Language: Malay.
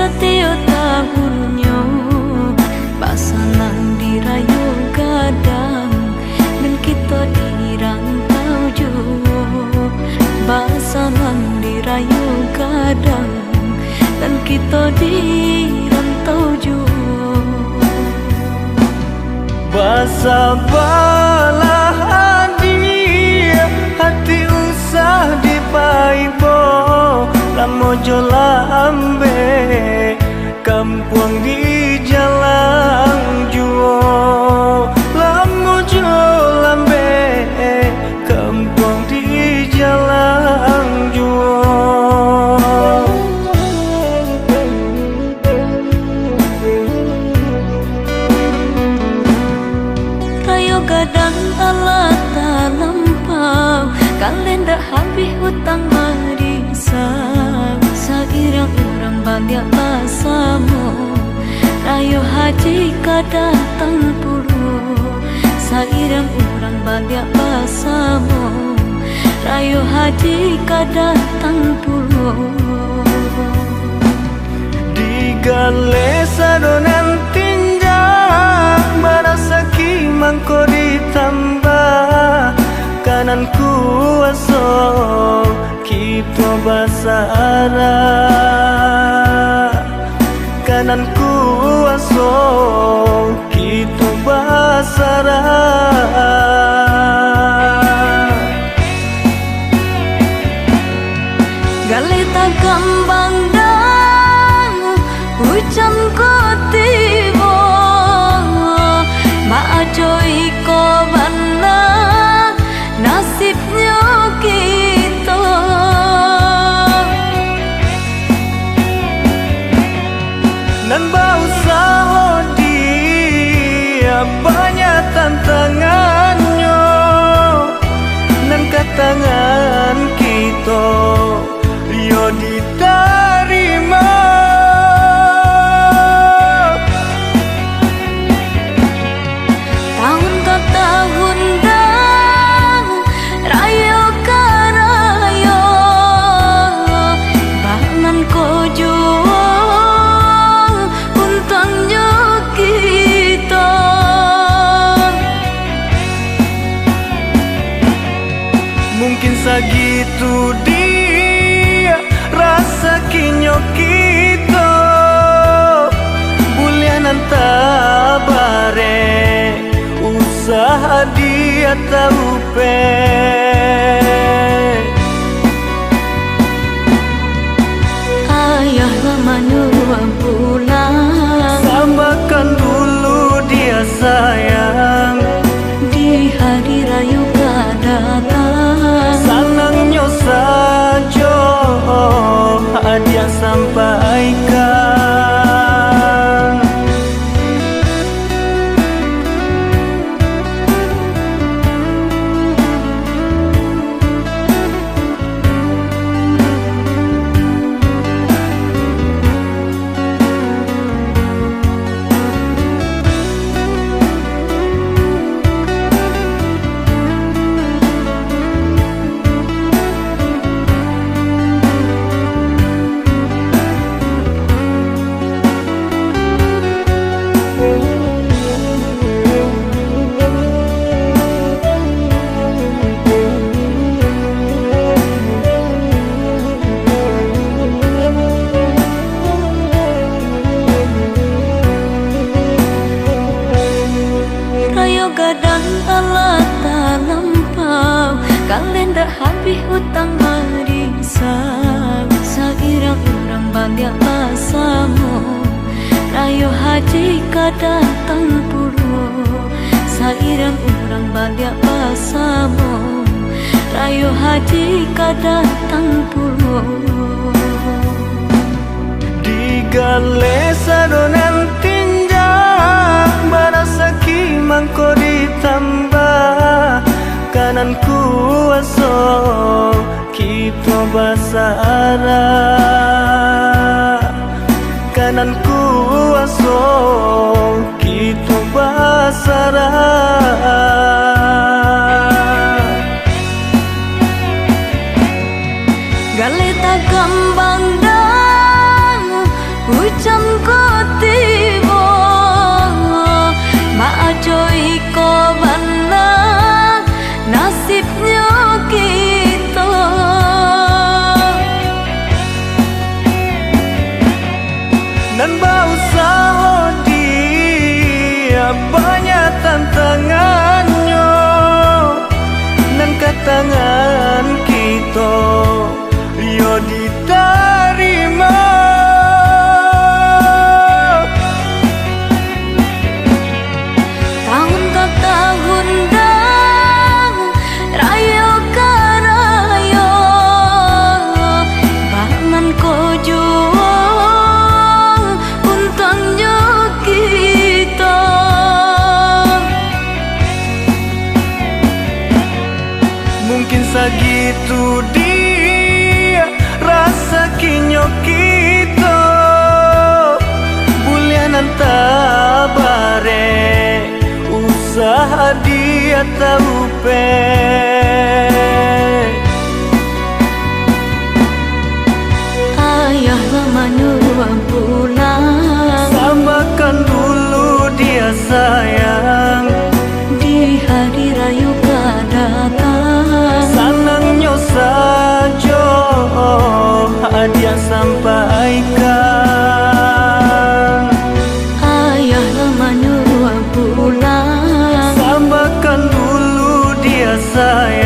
setiap tahunnya pasangan dirayu kadang dan kita di rantau jo. Pasangan dirayu kadang dan kita di rantau jo. Basa balah dia hati usah dipaibo lamo jo lambe kampung di jalan juo lamo jo lambe kampung di jalan juo. Rayo gadang alat lampau kalian dah habis hutang marisa sairang orang banyak basamu. Rayo haji kadatang puluh sairang orang banyak basamu. Rayo haji kadatang puluh Di gale sadonan tinjang marasaki mangko ditambah kanan kuaso kita basara kanan kuaso kita basara. galeta gambang dang hujan ko tibo maajoi ko bana nasibnya kita. Nan bau saho dia banyak tantangannya nan katangan kita yo diterima. Tahun ke tahun dah rayo ke rayo bangan ko juo untungnya kita. Mungkin segitu dia rasa kinyo kita bulianan tabare usaha dia taupe. Ayah lama nua pulang Sambakan dulu dia sayang di hari rayu kedatang. Sanangnya saja hadiah sampaikan. Gadang alat lampau kalian dah habis hutang marisa sairang orang banyak basamu. Rayo haji kadatang puluh sairang orang banyak basamu. Rayo haji kadatang puluh Di gale sadonan tinjang marasaki mangko ditambah kanan kuaso kita basara kanan kuaso kita basara. galeta gambang dang Segitu dia rasa kinyo kita bulianan tabare usaha dia taupe. Ayah lama nuang pulang, Samakan dulu dia sayang, di hari raya datang. senangnya saja hadiah sampaikan. Ayah lama nuang pulang, Samakan dulu dia sayang,